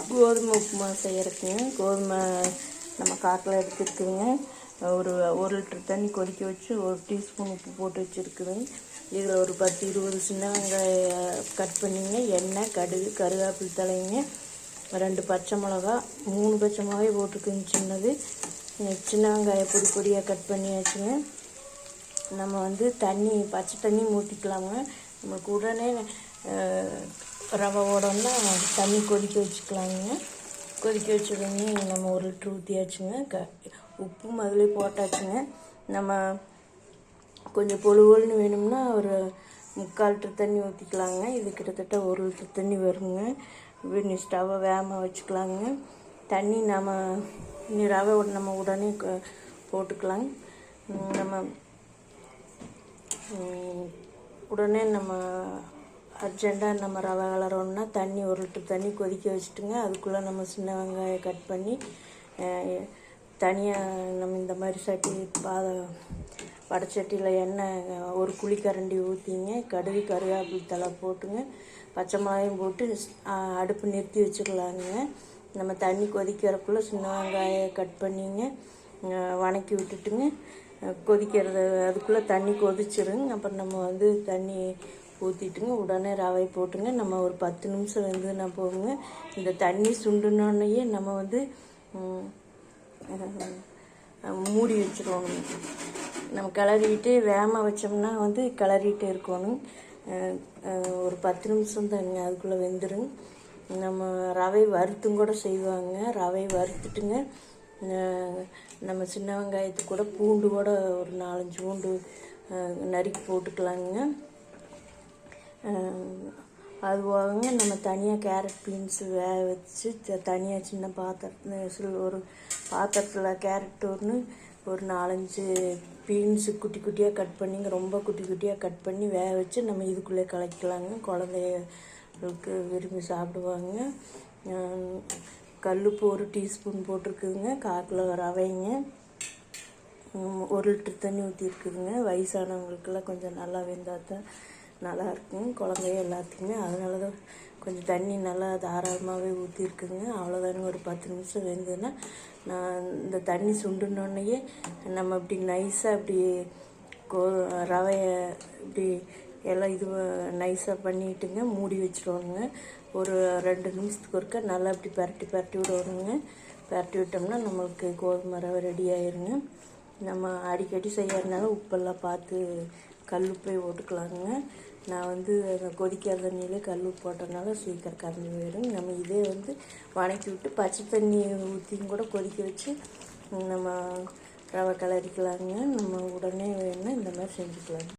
கோதுமை உப்புமா செய்கிறதுக்குங்க. கோதுமை நம்ம காட்டில் எடுத்துருக்குதுங்க. ஒரு லிட்டர் தண்ணி கொதிக்க வச்சு 1 டீஸ்பூன் உப்பு போட்டு வச்சுருக்குதுங்க. இதில் ஒரு 10-20 சின்ன வெங்காயம் கட் பண்ணிங்க. எண்ணெய், கடுகு, கருவேப்பிலை தலைங்க, 2 பச்சை மிளகா, 3 பச்சை மிளகாய் போட்டுக்குங்க. சின்னது சின்ன வெங்காயம் பொடி பொடியாக கட் பண்ணியாச்சுங்க. நம்ம வந்து பச்சை தண்ணி ஊற்றிக்கலாங்க. நமக்கு உடனே ரவை ஓடோன்னா தண்ணி கொதிக்க வச்சுக்கலாங்க. கொதிக்க வச்சுருங்க. நம்ம 1 லிட்ரு ஊற்றியாச்சுங்க. உப்பும் அதிலே போட்டாச்சுங்க. நம்ம கொஞ்சம் பொழுன்னு வேணும்னா ஒரு 3/4 லிட்டர் தண்ணி ஊற்றிக்கலாங்க. இது கிட்டத்தட்ட 1 லிட்டர் தண்ணி வருங்க. ஸ்டவ்வை வேகமாக வச்சுக்கலாங்க. தண்ணி ரவை நம்ம உடனே போட்டுக்கலாங்க. நம்ம அர்ஜெண்ட்டாக நம்ம ரவை கலரோன்னா தண்ணி 1 லிட்டர் தண்ணி கொதிக்க வச்சுட்டுங்க. அதுக்குள்ளே நம்ம சின்ன வெங்காயம் கட் பண்ணி தனியாக நம்ம இந்த மாதிரி வடைச்சட்டியில் எண்ணெய் 1 குழிக்கரண்டி ஊற்றிங்க. கடுகு, கருவேப்பிலை தலை போட்டுங்க. பச்சை மிளகாயும் போட்டு அடுப்பு நிறுத்தி வச்சுக்கலாங்க. நம்ம தண்ணி கொதிக்கிறதுக்குள்ளே சின்ன வெங்காயம் கட் பண்ணிங்க வணக்கி விட்டுட்டுங்க. அதுக்குள்ளே தண்ணி கொதிச்சிருங்க. அப்புறம் நம்ம வந்து தண்ணி ஊற்றிட்டுங்க. உடனே ரவை போட்டுங்க. நம்ம ஒரு 10 நிமிஷம் வெந்துன்னா போகுங்க. இந்த தண்ணி சுண்டுனோடனேயே நம்ம வந்து மூடி வச்சுருவோங்க. நம்ம கிளறிட்டு வேகமாக வச்சோம்னா வந்து கிளறிட்டு இருக்கணும். ஒரு 10 நிமிஷம் தாங்க, அதுக்குள்ளே வெந்துடும். நம்ம ரவை வறுத்தும் கூட செய்வாங்க. ரவை வறுத்துட்டுங்க நம்ம சின்ன வெங்காயத்துக்கு கூட பூண்டு கூட ஒரு 4-5 பூண்டு நறுக்கி போட்டுக்கலாங்க. அதுவாங்க நம்ம தனியாக கேரட், பீன்ஸு வேக வச்சு தனியாக சின்ன பாத்திரத்தில் ஒரு பாத்திரத்தில் கேரட் ஒரு 4-5 பீன்ஸு குட்டி குட்டியாக கட் பண்ணிங்க. ரொம்ப குட்டி குட்டியாக கட் பண்ணி வேக வச்சு நம்ம இதுக்குள்ளே கலக்கலாங்க. குழந்தைகளுக்கு விரும்பி சாப்பிடுவாங்க. கல்லுப்பு 1 டீஸ்பூன் போட்டிருக்குதுங்க. 1/4 கிலோ ரவைங்க. 1 லிட்டர் தண்ணி ஊற்றிருக்குதுங்க. வயசானவங்களுக்கெல்லாம் கொஞ்சம் நல்லா வெந்தால் தான் நல்லா இருக்குங்க. குழந்தைய எல்லாத்துக்குமே அதனால தான் கொஞ்சம் தண்ணி நல்லா தாராளமாகவே ஊற்றிருக்குதுங்க. அவ்வளோதானுங்க. ஒரு 10 நிமிஷம் வெந்ததுன்னா இந்த தண்ணி சுண்டுனோடனேயே நம்ம இப்படி நைஸாக இப்படி ரவையை இப்படி எல்லாம் நைஸாக பண்ணிட்டுங்க மூடி வச்சுருவோங்க. ஒரு 2 நிமிஷத்துக்கு ஒருக்கா நல்லா இப்படி பரட்டி விடுவோங்க. பரட்டி விட்டோம்னா நம்மளுக்கு கோதுமை ரவை ரெடி ஆயிருங்க. நம்ம அடிக்கடி செய்யறதுனால உப்பெல்லாம் பார்த்து கல்லுப்பே போட்டுக்கலாங்க. நான் வந்து கொதிக்காத தண்ணியிலே கல்லுப்பு போட்டதுனால சீக்கிரம் கரைஞ்சி போயிடும். நம்ம இதே வந்து வணக்கி விட்டு பச்சை தண்ணி ஊற்றியும் கூட கொதிக்க வச்சு நம்ம ரவை கிளறிக்கலாங்க. நம்ம உடனே வேணும்னா இந்த மாதிரி செஞ்சுக்கலாங்க.